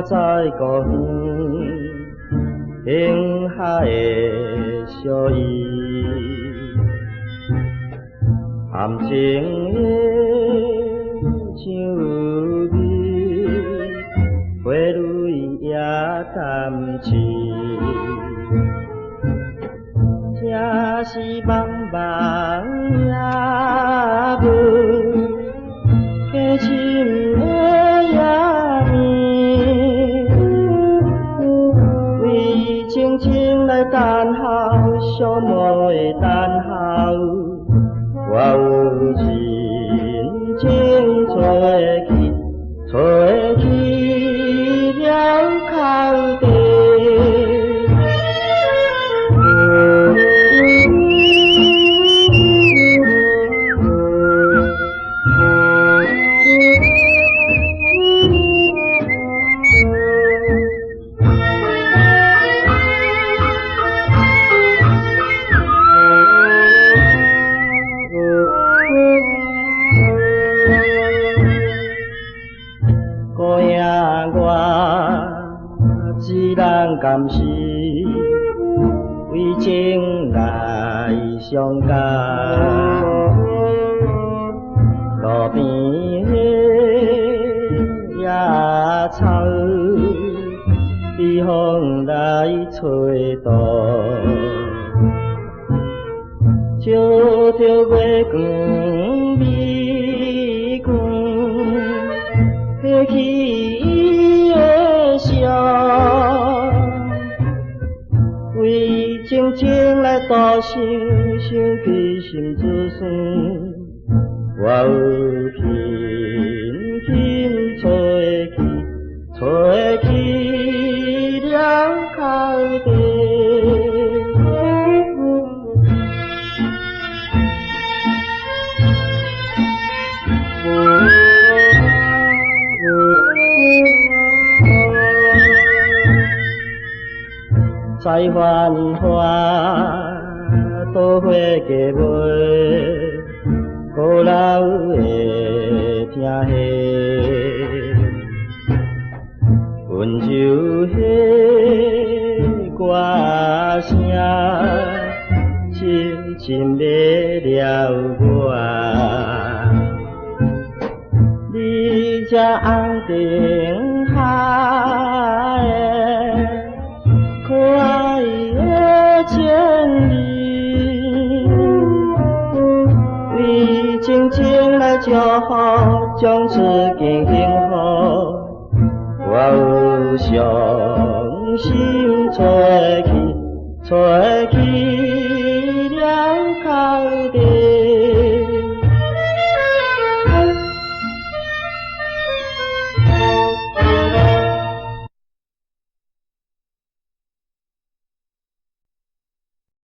我在故乡，听海的笑语，含情的像有味，花蕊也淡青，正是茫茫夜雾，加深的夜暝，为静静来等候，寂寞的等候。我有真情找去了口地。孤影我一人甘是为情来伤感，路边的野草被风来吹动，照着月光美光，提起伊的笑，为静静来度想，想起心之酸，我有轻轻吹去了口地。在繁华都会加尾，古老的听戏，温柔的歌声，深深迷了我。你这红灯海的可爱的情侣，为静静来祝福，将此间幸福。我有伤心吹去